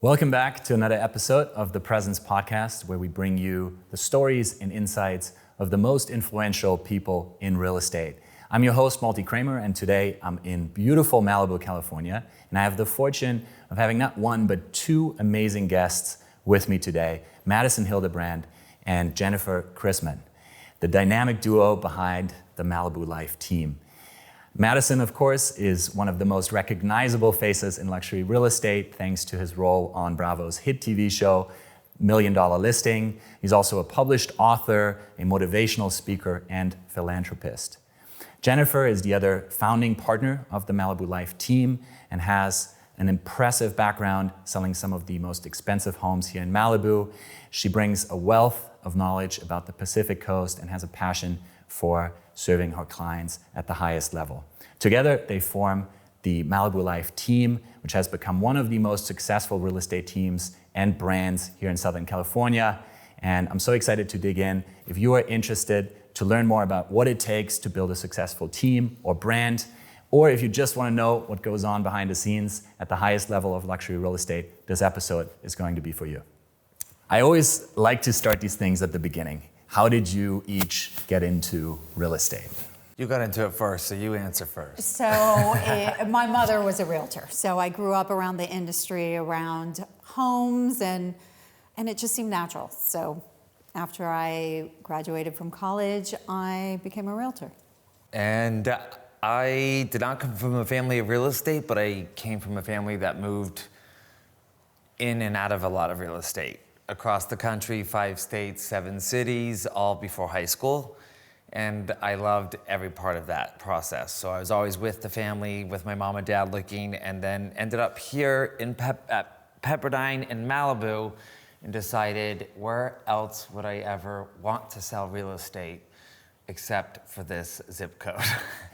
Welcome back to another episode of the Presence Podcast, where we bring you the stories and insights of the most influential people in real estate. I'm your host, Malte Kramer, and today I'm in beautiful Malibu, California, and I have the fortune of having not one, but two amazing guests with me today, Madison Hildebrand and Jennifer Chrisman, the dynamic duo behind the Malibu Life Team. Madison, of course, is one of the most recognizable faces in luxury real estate thanks to his role on Bravo's hit TV show, $1 Million Listing. He's also a published author, a motivational speaker, and philanthropist. Jennifer is the other founding partner of the Malibu Life Team and has an impressive background selling some of the most expensive homes here in Malibu. She brings a wealth of knowledge about the Pacific Coast and has a passion for serving her clients at the highest level. Together, they form the Malibu Life Team, which has become one of the most successful real estate teams and brands here in Southern California. And I'm so excited to dig in. If you are interested to learn more about what it takes to build a successful team or brand, or if you just want to know what goes on behind the scenes at the highest level of luxury real estate, this episode is going to be for you. I always like to start these things at the beginning. How did you each get into real estate? You got into it first, so you answer first. So my mother was a realtor. So I grew up around the industry, around homes, and it just seemed natural. So after I graduated from college, I became a realtor. And I did not come from a family of real estate, but I came from a family that moved in and out of a lot of real estate. Across the country, 5 states, 7 cities, all before high school. And I loved every part of that process. So I was always with the family, with my mom and dad looking, and then ended up here at Pepperdine in Malibu and decided where else would I ever want to sell real estate except for this zip code.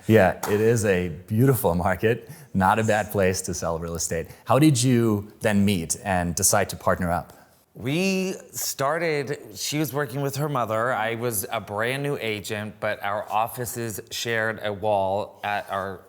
Yeah, it is a beautiful market, not a bad place to sell real estate. How did you then meet and decide to partner up? We started, she was working with her mother. I was a brand new agent, but our offices shared a wall at our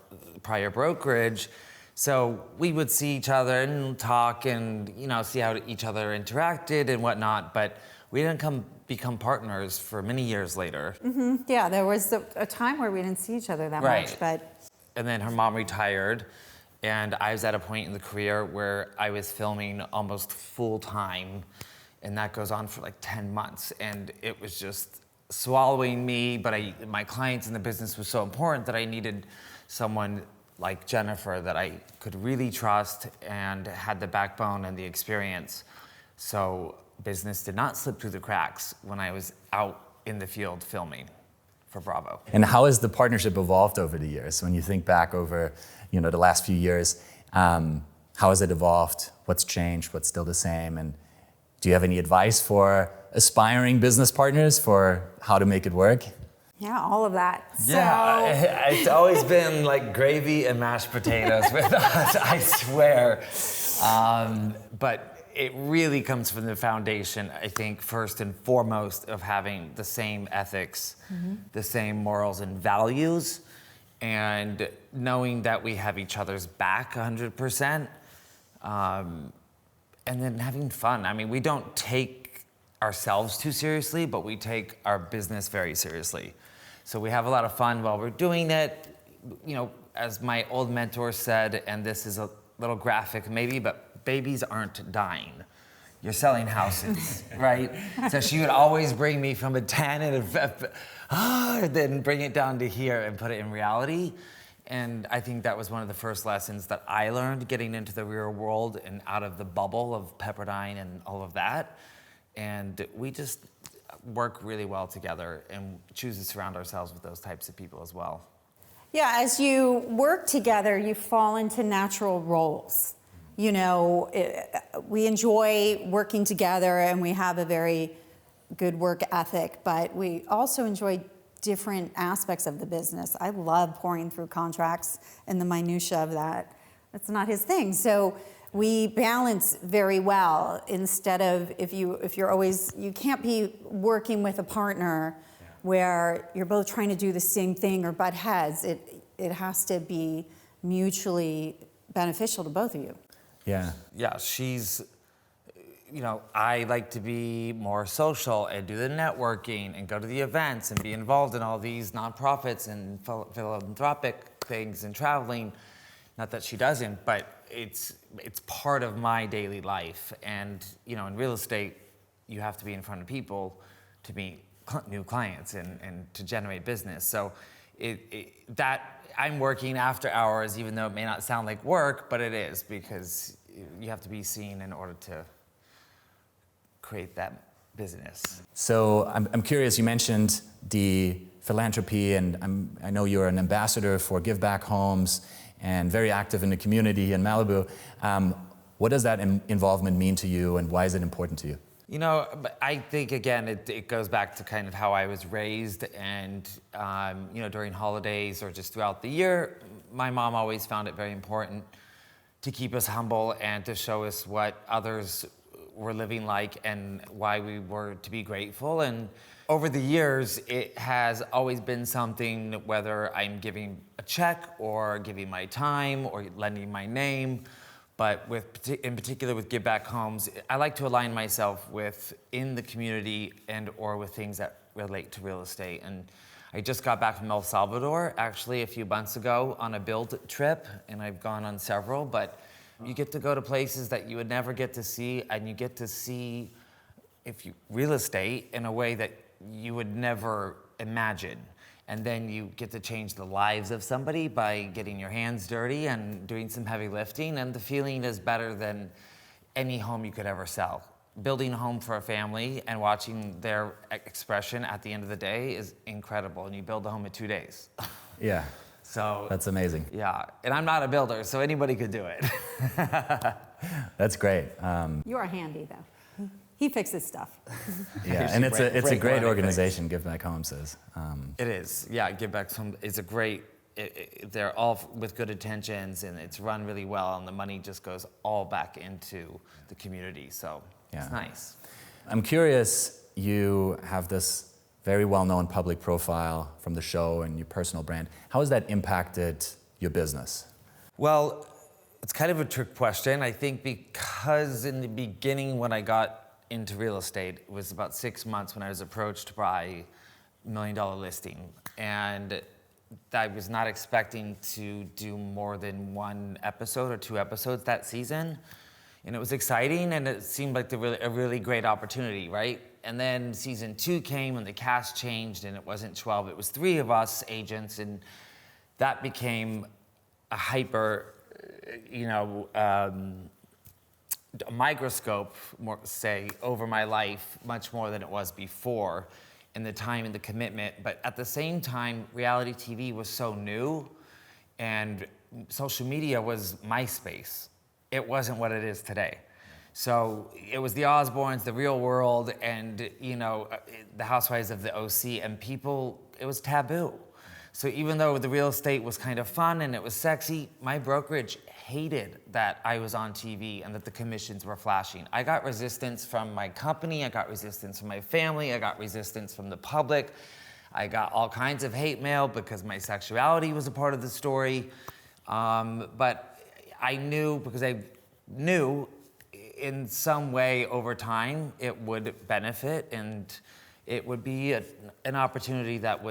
prior brokerage. So we would see each other and talk and, see how each other interacted and whatnot, but we didn't become partners for many years later. Mm-hmm. Yeah, there was a time where we didn't see each other that much, but. And then her mom retired. And I was at a point in the career where I was filming almost full time, and that goes on for like 10 months. And it was just swallowing me, but my clients in the business was so important that I needed someone like Jennifer that I could really trust and had the backbone and the experience. So business did not slip through the cracks when I was out in the field filming for Bravo. And how has the partnership evolved over the years? When you think back over the last few years, how has it evolved? What's changed? What's still the same? And do you have any advice for aspiring business partners for how to make it work? Yeah, all of that. Yeah, it's always been like gravy and mashed potatoes with us, I swear. But it really comes from the foundation, I think, first and foremost, of having the same ethics, the same morals and values, and knowing that we have each other's back 100%, and then having fun. I mean, we don't take ourselves too seriously, but we take our business very seriously. So we have a lot of fun while we're doing it. As my old mentor said, and this is a little graphic maybe, but babies aren't dying. You're selling houses, right? So she would always bring me from a 10 and then bring it down to here and put it in reality. And I think that was one of the first lessons that I learned getting into the real world and out of the bubble of Pepperdine and all of that. And we just work really well together and choose to surround ourselves with those types of people as well. Yeah, as you work together, you fall into natural roles. We enjoy working together and we have a very good work ethic, but we also enjoy different aspects of the business. I love pouring through contracts and the minutia of that. That's not his thing. So we balance very well instead of you can't be working with a partner where you're both trying to do the same thing or butt heads. It has to be mutually beneficial to both of you. Yeah. Yeah, she's I like to be more social and do the networking and go to the events and be involved in all these nonprofits and philanthropic things and traveling. Not that she doesn't, but it's part of my daily life. And in real estate, you have to be in front of people to meet new clients and to generate business. So that I'm working after hours, even though it may not sound like work, but it is, because you have to be seen in order to create that business. So I'm curious, you mentioned the philanthropy, and I know you're an ambassador for Give Back Homes and very active in the community in Malibu. What does that involvement mean to you, and why is it important to you? But I think, again, it goes back to kind of how I was raised, and during holidays or just throughout the year, my mom always found it very important to keep us humble and to show us what others were living like and why we were to be grateful. And over the years, it has always been something, whether I'm giving a check or giving my time or lending my name, but in particular with Give Back Homes, I like to align myself in the community or with things that relate to real estate. And I just got back from El Salvador, actually a few months ago, on a build trip, and I've gone on several, but you get to go to places that you would never get to see, and you get to see real estate in a way that you would never imagine. And then you get to change the lives of somebody by getting your hands dirty and doing some heavy lifting, and the feeling is better than any home you could ever sell. Building a home for a family and watching their expression at the end of the day is incredible, and you build a home in 2 days. Yeah. So that's amazing. Yeah, and I'm not a builder, so anybody could do it. That's great. You are handy, though. He fixes stuff. Yeah, and it's a great organization, Give Back Homes is. It is. Yeah, Give Back Homes is a great. They're all with good intentions, and it's run really well, and the money just goes all back into the community. So it's nice. I'm curious. You have this very well-known public profile from the show and your personal brand. How has that impacted your business? Well, it's kind of a trick question. I think because in the beginning when I got into real estate, it was about 6 months when I was approached by $1 million listing. And I was not expecting to do more than 1 episode or 2 episodes that season. And it was exciting, and it seemed like a really great opportunity, right? And then season 2 came, and the cast changed, and it wasn't 12, it was 3 of us agents, and that became a hyper, a microscope, over my life, much more than it was before, and the time and the commitment. But at the same time, reality TV was so new, and social media was MySpace. It wasn't what it is today. So it was the Osbournes, the Real World, and the Housewives of the OC, and it was taboo. So even though the real estate was kind of fun and it was sexy, my brokerage hated that I was on TV and that the commissions were flashing. I got resistance from my company, I got resistance from my family, I got resistance from the public. I got all kinds of hate mail because my sexuality was a part of the story. But I knew, because I knew in some way over time it would benefit, and it would be an opportunity that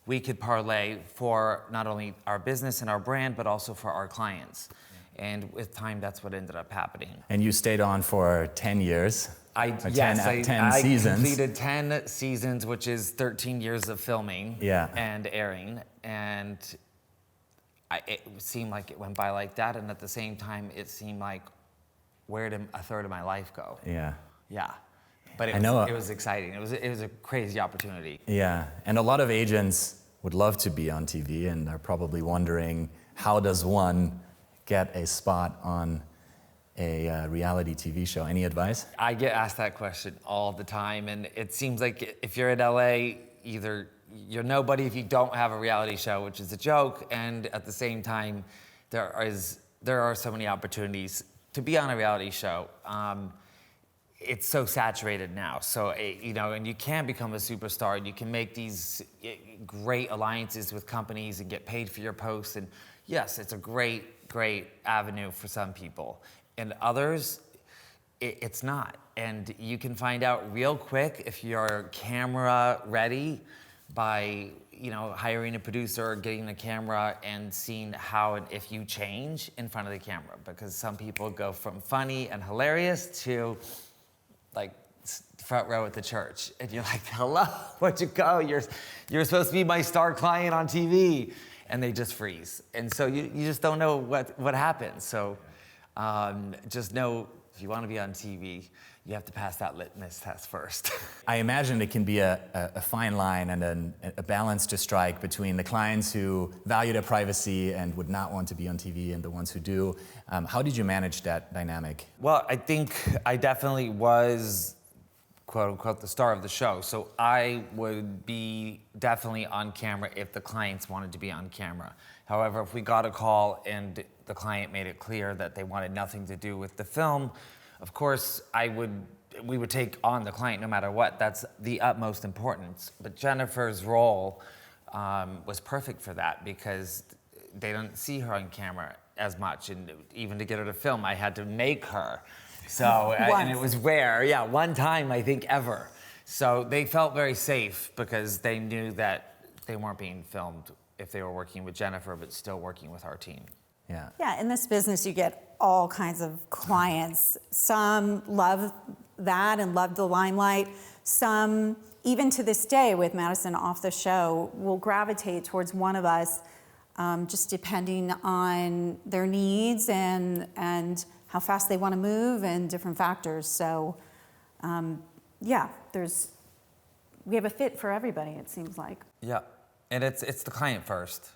we could parlay for not only our business and our brand, but also for our clients. And with time, that's what ended up happening. And you stayed on for 10 years. 10 seasons. I completed 10 seasons, which is 13 years of filming and airing. And it seemed like it went by like that. And at the same time, it seemed like, where did a third of my life go? Yeah. Yeah. But it was exciting. It was a crazy opportunity. Yeah, and a lot of agents would love to be on TV, and are probably wondering, how does one get a spot on a reality TV show? Any advice? I get asked that question all the time, and it seems like if you're in LA, either you're nobody if you don't have a reality show, which is a joke, and at the same time, there are so many opportunities to be on a reality show. It's so saturated now. So, and you can become a superstar, and you can make these great alliances with companies and get paid for your posts. And yes, it's a great avenue for some people. And others, it's not. And you can find out real quick if you're camera ready by, hiring a producer or getting a camera and seeing how and if you change in front of the camera. Because some people go from funny and hilarious to like front row at the church. And you're like, hello, where'd you go? You're supposed to be my star client on TV. And they just freeze. And so you just don't know what happens. So just know if you want to be on TV, you have to pass that litmus test first. I imagine it can be a fine line and a balance to strike between the clients who value their privacy and would not want to be on TV and the ones who do. How did you manage that dynamic? Well, I think I definitely was, quote unquote, the star of the show. So I would be definitely on camera if the clients wanted to be on camera. However, if we got a call and the client made it clear that they wanted nothing to do with the film, of course, we would take on the client no matter what. That's the utmost importance. But Jennifer's role was perfect for that because they don't see her on camera as much. And even to get her to film, I had to make her. So, and it was rare. Yeah, one time, I think, ever. So they felt very safe because they knew that they weren't being filmed if they were working with Jennifer, but still working with our team. Yeah. Yeah, in this business, you get all kinds of clients. Some love that and love the limelight. Some, even to this day with Madison off the show, will gravitate towards one of us, just depending on their needs and how fast they want to move and different factors. So, yeah, we have a fit for everybody, it seems like. Yeah, and it's the client first.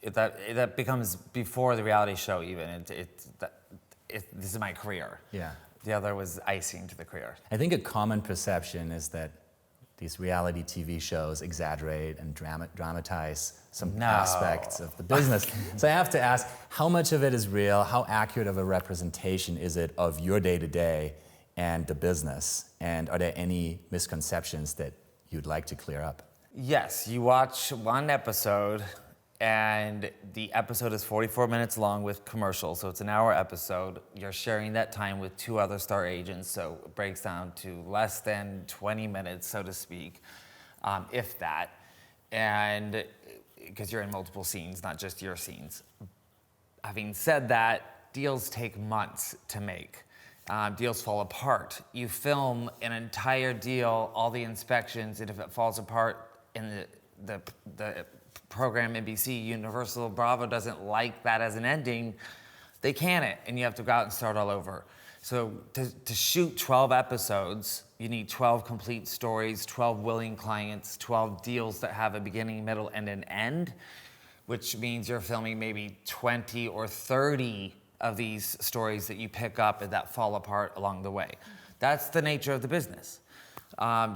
That becomes before the reality show even. This is my career. Yeah. The other was icing to the career. I think a common perception is that these reality TV shows exaggerate and dramatize some aspects of the business. So I have to ask, how much of it is real? How accurate of a representation is it of your day-to-day and the business? And are there any misconceptions that you'd like to clear up? Yes, you watch one episode, and the episode is 44 minutes long with commercials, so it's an hour episode. You're sharing that time with two other star agents, so it breaks down to less than 20 minutes, so to speak, if that. And because you're in multiple scenes, not just your scenes. Having said that, deals take months to make. Deals fall apart. You film an entire deal, all the inspections, and if it falls apart in the program, NBC, Universal, Bravo doesn't like that as an ending, they can it, and you have to go out and start all over. So to shoot 12 episodes, you need 12 complete stories, 12 willing clients, 12 deals that have a beginning, middle, and an end, which means you're filming maybe 20 or 30 of these stories that you pick up and that fall apart along the way. That's the nature of the business.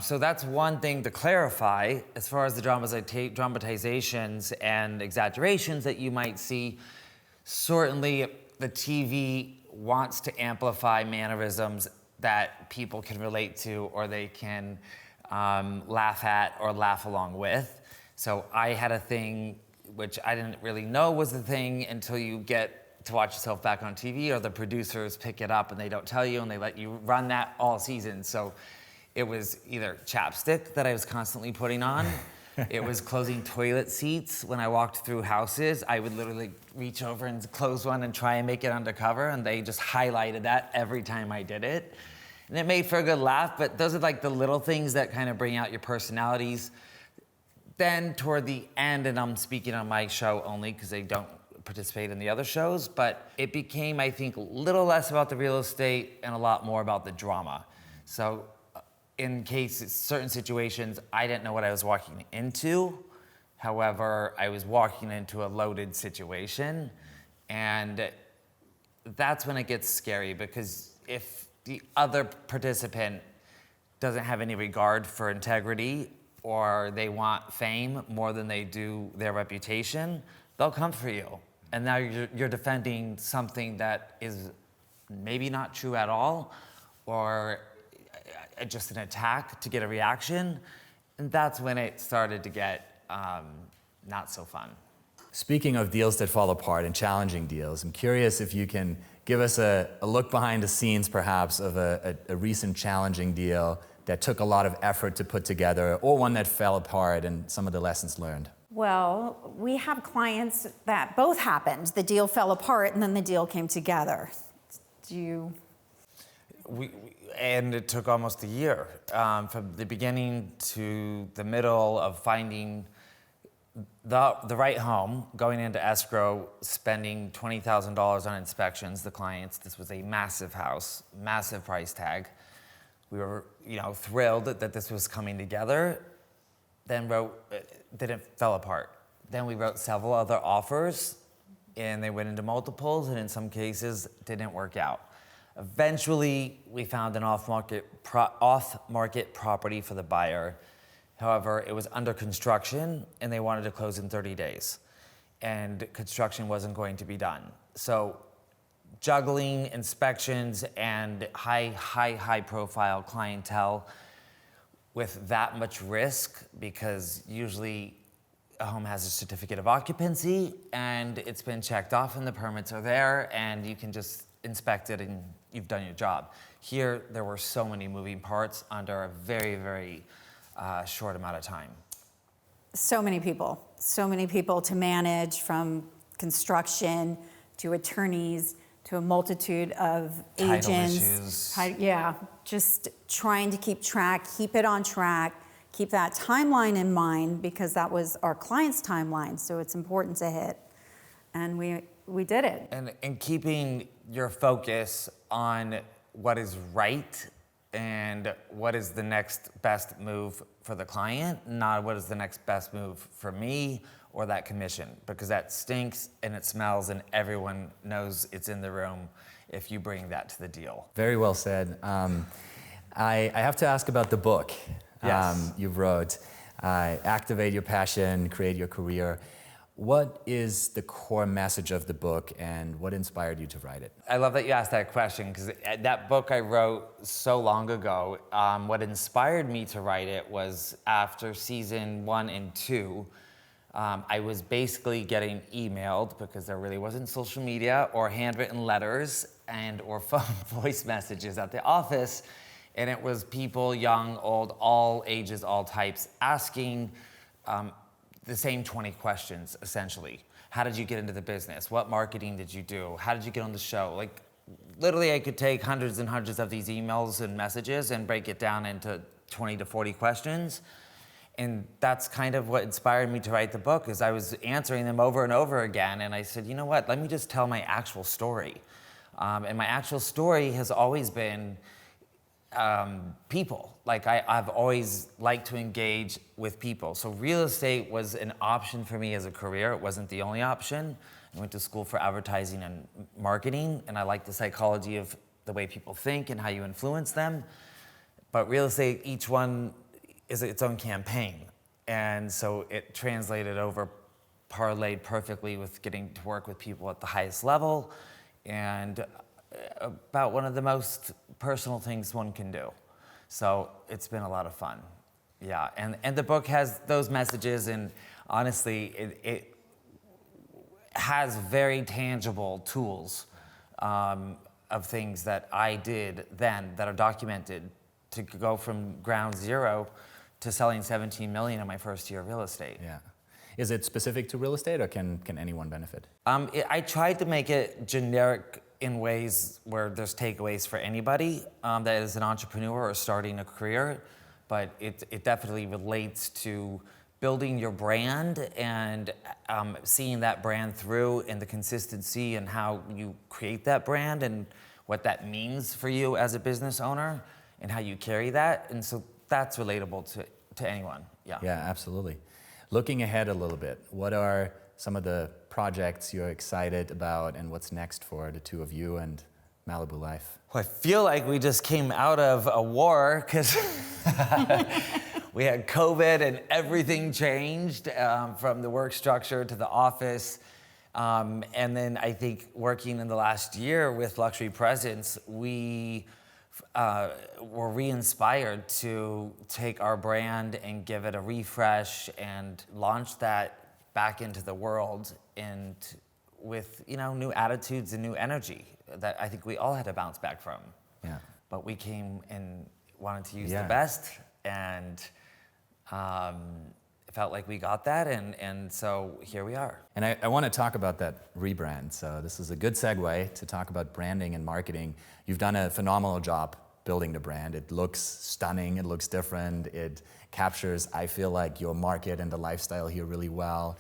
So that's one thing to clarify. As far as the dramatizations and exaggerations that you might see, certainly the TV wants to amplify mannerisms that people can relate to or they can laugh at or laugh along with. So I had a thing which I didn't really know was the thing until you get to watch yourself back on TV, or the producers pick it up and they don't tell you and they let you run that all season. So it was either chapstick that I was constantly putting on. It was closing toilet seats. When I walked through houses, I would literally reach over and close one and try and make it undercover, and they just highlighted that every time I did it. And it made for a good laugh, but those are like the little things that kind of bring out your personalities. Then toward the end, and I'm speaking on my show only because they don't participate in the other shows, but it became, I think, a little less about the real estate and a lot more about the drama. So in certain situations, I didn't know what I was walking into. However, I was walking into a loaded situation. And that's when it gets scary, because if the other participant doesn't have any regard for integrity, or they want fame more than they do their reputation, they'll come for you. And now you're defending something that is maybe not true at all, or just an attack to get a reaction. And that's when it started to get not so fun. Speaking of deals that fall apart and challenging deals, I'm curious if you can give us a look behind the scenes, perhaps, of a recent challenging deal that took a lot of effort to put together, or one that fell apart and some of the lessons learned. Well, we have clients that both happened. The deal fell apart and then the deal came together. And it took almost a year from the beginning to the middle of finding the right home, going into escrow, spending $20,000 on inspections. The clients, this was a massive house, massive price tag. We were, thrilled that this was coming together. Then it fell apart. Then we wrote several other offers, and they went into multiples, and in some cases, didn't work out. Eventually, we found an off-market property for the buyer. However, it was under construction, and they wanted to close in 30 days. And construction wasn't going to be done. So juggling inspections and high profile clientele with that much risk, because usually a home has a certificate of occupancy and it's been checked off and the permits are there and you can just inspect it and you've done your job. Here, there were so many moving parts under a very, very short amount of time. So many people to manage, from construction to attorneys to a multitude of Title agents. issues. Just trying to keep track, keep it on track, keep that timeline in mind, because that was our client's timeline, so it's important to hit. And we did it. And keeping your focus on what is right and what is the next best move for the client, not what is the next best move for me or that commission, because that stinks and it smells and everyone knows it's in the room if you bring that to the deal. Very well said. I have to ask about the book you wrote, Activate Your Passion, Create Your Career. What is the core message of the book and what inspired you to write it? I love that you asked that question, because that book I wrote so long ago. What inspired me to write it was after season 1 and 2, I was basically getting emailed, because there really wasn't social media or handwritten letters or phone voice messages at the office. And it was people, young, old, all ages, all types, asking the same 20 questions, essentially. How did you get into the business? What marketing did you do? How did you get on the show? Like, literally, I could take hundreds and hundreds of these emails and messages and break it down into 20 to 40 questions. And that's kind of what inspired me to write the book, is I was answering them over and over again. And I said, you know what, let me just tell my actual story. And my actual story has always been people. Like, I've always liked to engage with people. So real estate was an option for me as a career. It wasn't the only option. I went to school for advertising and marketing, and I like the psychology of the way people think and how you influence them. But real estate, each one is its own campaign. And so it translated over, parlayed perfectly with getting to work with people at the highest level, and about one of the most personal things one can do. So it's been a lot of fun. Yeah, and the book has those messages, and honestly, it has very tangible tools of things that I did then that are documented to go from ground zero to selling 17 million in my first year of real estate. Yeah. Is it specific to real estate, or can anyone benefit? I tried to make it generic in ways where there's takeaways for anybody that is an entrepreneur or starting a career, but it definitely relates to building your brand and seeing that brand through, and the consistency and how you create that brand and what that means for you as a business owner and how you carry that. And so that's relatable to anyone. Yeah. Yeah, absolutely. Looking ahead a little bit, what are some of the projects you're excited about, and what's next for the two of you and Malibu Life? Well, I feel like we just came out of a war, because we had COVID and everything changed, from the work structure to the office. And then I think working in the last year with Luxury Presence, we were re-inspired to take our brand and give it a refresh and launch that back into the world. and with new attitudes and new energy that I think we all had to bounce back from. Yeah. But we came and wanted to use Yeah. the best, and it felt like we got that, and so here we are. And I want to talk about that rebrand. So this is a good segue to talk about branding and marketing. You've done a phenomenal job building the brand. It looks stunning, it looks different, it captures, I feel like, your market and the lifestyle here really well.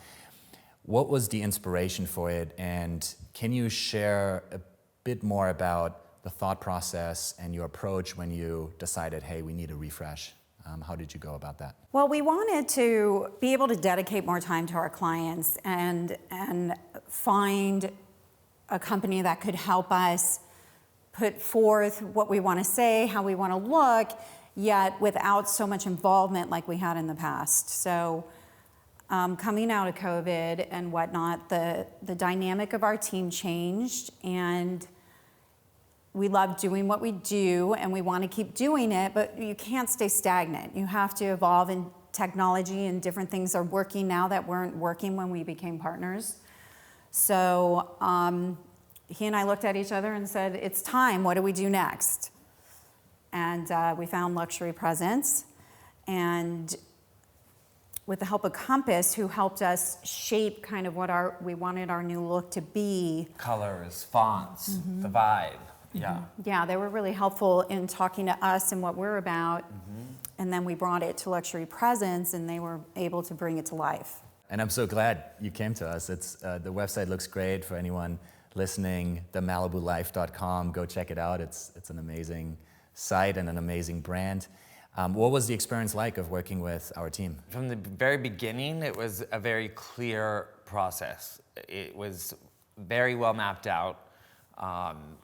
What was the inspiration for it, and can you share a bit more about the thought process and your approach when you decided, hey, we need a refresh? How did you go about that? Well, we wanted to be able to dedicate more time to our clients and find a company that could help us put forth what we want to say, how we want to look, yet without so much involvement like we had in the past. So coming out of COVID and whatnot, the dynamic of our team changed, and we love doing what we do and we want to keep doing it, but you can't stay stagnant. You have to evolve, in technology and different things are working now that weren't working when we became partners. So he and I looked at each other and said, it's time, what do we do next? And we found Luxury Presence, and with the help of Compass, who helped us shape kind of what we wanted our new look to be. Colors, fonts, the vibe. Yeah. Yeah, they were really helpful in talking to us and what we're about. And then we brought it to Luxury Presence, and they were able to bring it to life. And I'm so glad you came to us. It's the website looks great for anyone listening. The MalibuLife.com. Go check it out. It's an amazing site and an amazing brand. What was the experience like of working with our team? From the very beginning, it was a very clear process. It was very well mapped out.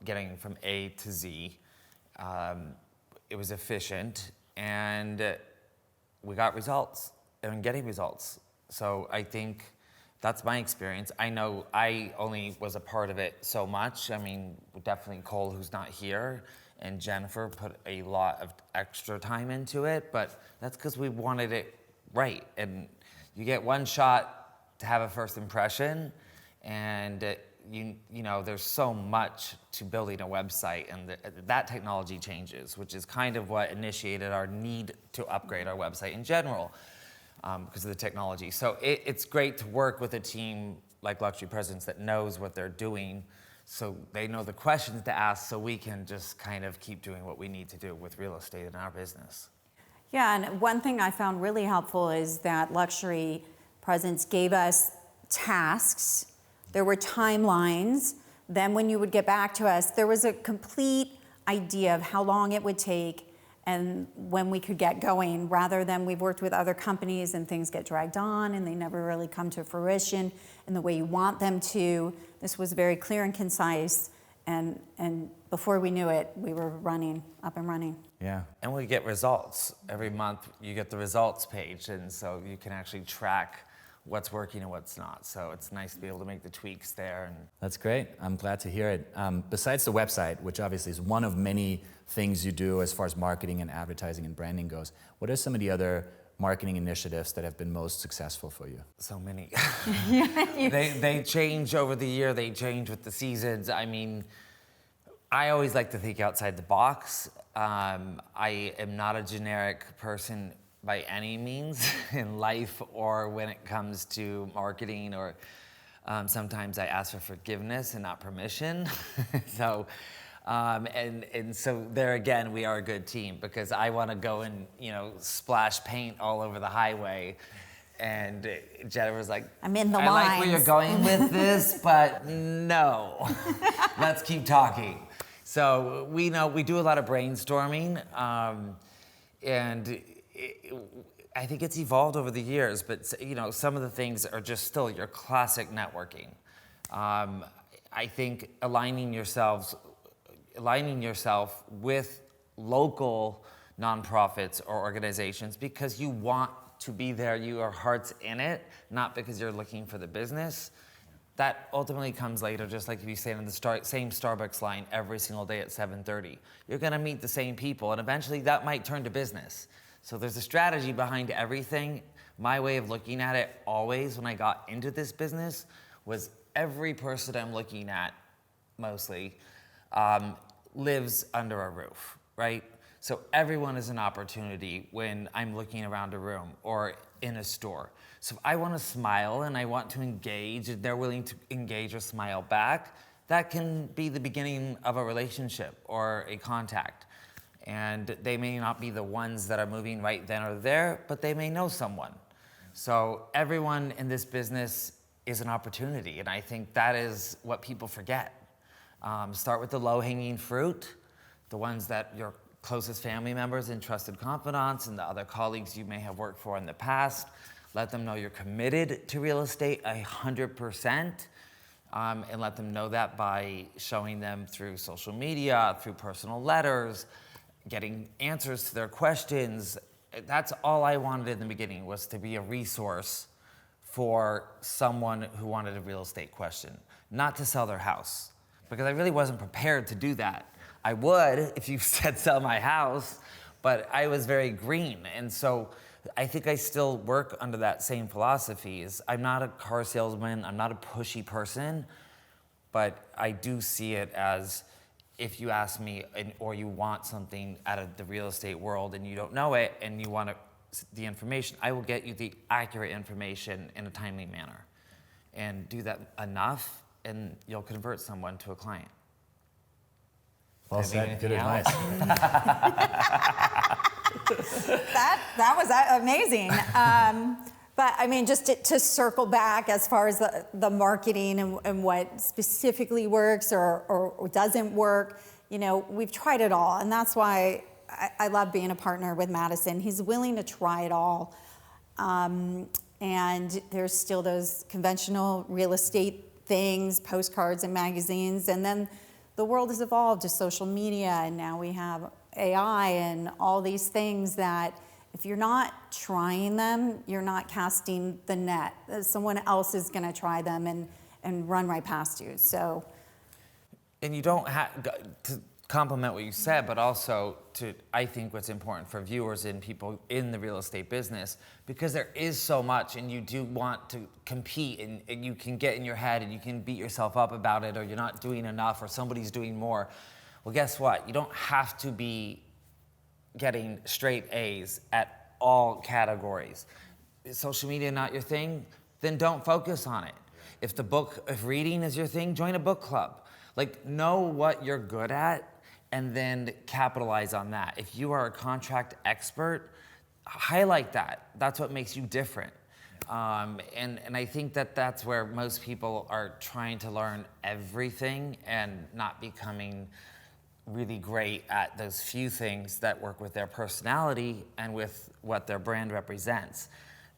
Getting from A to Z. It was efficient, and we got results and getting results. So I think that's my experience. I know I only was a part of it so much. I mean, definitely Cole, who's not here, and Jennifer put a lot of extra time into it, but that's because we wanted it right. And you get one shot to have a first impression, and you know, there's so much to building a website, and that technology changes, which is kind of what initiated our need to upgrade our website in general, because of the technology. So it's great to work with a team like Luxury Presence that knows what they're doing, so they know the questions to ask, so we can just kind of keep doing what we need to do with real estate in our business. Yeah, and one thing I found really helpful is that Luxury Presence gave us tasks. There were timelines. Then when you would get back to us, there was a complete idea of how long it would take and when we could get going, rather than we've worked with other companies and things get dragged on and they never really come to fruition in the way you want them to. This was very clear and concise, and before we knew it, we were up and running. Yeah. And we get results. Every month you get the results page, and so you can actually track what's working and what's not. So it's nice to be able to make the tweaks there. And That's great. I'm glad to hear it. Besides the website, which obviously is one of many things you do as far as marketing and advertising and branding goes, what are some of the other marketing initiatives that have been most successful for you? so many. They change over the year. They change with the seasons. I mean, I always like to think outside the box. I am not a generic person by any means in life or when it comes to marketing, or sometimes I ask for forgiveness and not permission. So, and so there again, we are a good team, because I want to go and, splash paint all over the highway. And Jennifer's like, I'm in the I like where lines." you're going with this, but no, let's keep talking. So we do a lot of brainstorming, and I think it's evolved over the years, but some of the things are just still your classic networking. I think aligning yourself with local nonprofits or organizations because you want to be there, your heart's in it, not because you're looking for the business. That ultimately comes later, just like if you stand in the same Starbucks line every single day at 7:30. You're gonna meet the same people, and eventually that might turn to business. So there's a strategy behind everything. My way of looking at it always when I got into this business was every person I'm looking at, mostly, lives under a roof, right? So everyone is an opportunity when I'm looking around a room or in a store. So if I want to smile and I want to engage, and they're willing to engage or smile back, that can be the beginning of a relationship or a contact. And they may not be the ones that are moving right then or there, but they may know someone. So everyone in this business is an opportunity, and I think that is what people forget. Start with the low-hanging fruit, the ones that your closest family members and trusted confidants and the other colleagues you may have worked for in the past. Let them know you're committed to real estate 100%, and let them know that by showing them through social media, through personal letters, getting answers to their questions. That's all I wanted in the beginning, was to be a resource for someone who wanted a real estate question, not to sell their house, because I really wasn't prepared to do that. I would if you said sell my house, but I was very green. And so I think I still work under that same philosophy. I'm not a car salesman, I'm not a pushy person, but I do see it as, if you ask me or you want something out of the real estate world and you don't know it and you want the information, I will get you the accurate information in a timely manner. And do that enough and you'll convert someone to a client. Well said, good advice. That was amazing. But I mean, just to circle back as far as the marketing and what specifically works or doesn't work, we've tried it all. And that's why I love being a partner with Madison. He's willing to try it all. And there's still those conventional real estate things, postcards and magazines. And then the world has evolved to social media, and now we have AI and all these things that if you're not trying them, you're not casting the net. Someone else is going to try them and run right past you. So, and you don't have to compliment what you said, but also I think what's important for viewers and people in the real estate business, because there is so much and you do want to compete and you can get in your head and you can beat yourself up about it, or you're not doing enough or somebody's doing more. Well, guess what? You don't have to be getting straight A's at all categories. Is social media not your thing? Then don't focus on it. If reading is your thing, join a book club. Like, know what you're good at and then capitalize on that. If you are a contract expert, highlight that. That's what makes you different. And I think that's where most people are trying to learn everything and not becoming really great at those few things that work with their personality and with what their brand represents.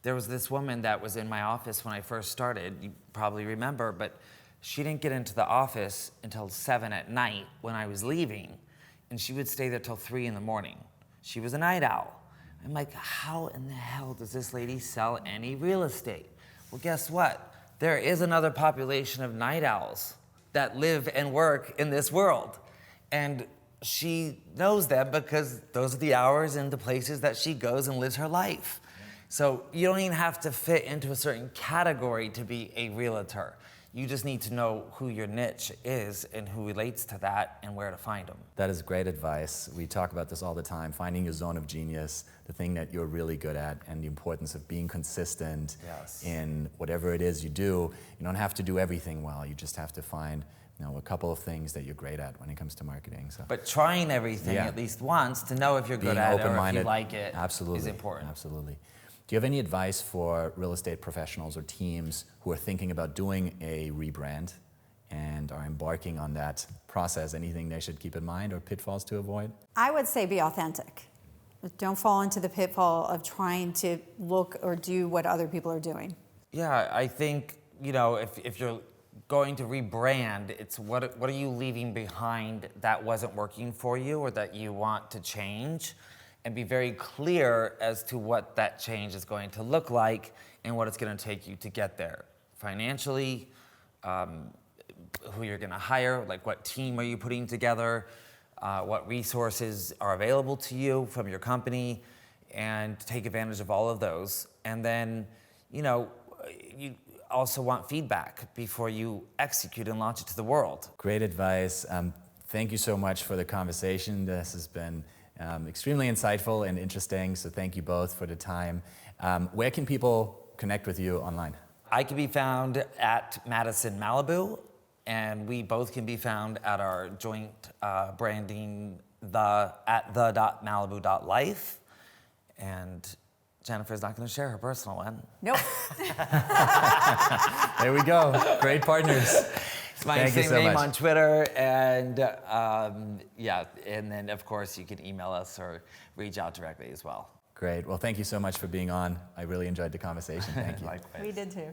There was this woman that was in my office when I first started, you probably remember, but she didn't get into the office until 7 at night when I was leaving, and she would stay there till 3 in the morning. She was a night owl. I'm like, how in the hell does this lady sell any real estate? Well, guess what? There is another population of night owls that live and work in this world. And she knows them because those are the hours and the places that she goes and lives her life. So you don't even have to fit into a certain category to be a realtor. You just need to know who your niche is and who relates to that and where to find them. That is great advice. We talk about this all the time, finding your zone of genius, the thing that you're really good at, and the importance of being consistent in whatever it is you do. You don't have to do everything well. You just have to find a couple of things that you're great at when it comes to marketing. So. But trying everything at least once to know if you're good at it or if you like it is important. Absolutely. Do you have any advice for real estate professionals or teams who are thinking about doing a rebrand and are embarking on that process? Anything they should keep in mind or pitfalls to avoid? I would say be authentic. Don't fall into the pitfall of trying to look or do what other people are doing. Yeah, I think, if you're going to rebrand, it's what are you leaving behind that wasn't working for you or that you want to change, and be very clear as to what that change is going to look like and what it's going to take you to get there. Financially, who you're going to hire, like what team are you putting together, what resources are available to you from your company, and take advantage of all of those. And then, also want feedback before you execute and launch it to the world. Great advice. Thank you so much for the conversation. This has been extremely insightful and interesting, so thank you both for the time. Where can people connect with you online? I can be found at Madison Malibu, and we both can be found at our joint branding at the.malibu.life. And Jennifer's not going to share her personal one. Nope. There we go. Great partners. It's my Thank you same so name much. on Twitter, and and then of course you can email us or reach out directly as well. Great. Well, thank you so much for being on. I really enjoyed the conversation. Thank you. Likewise. We did too.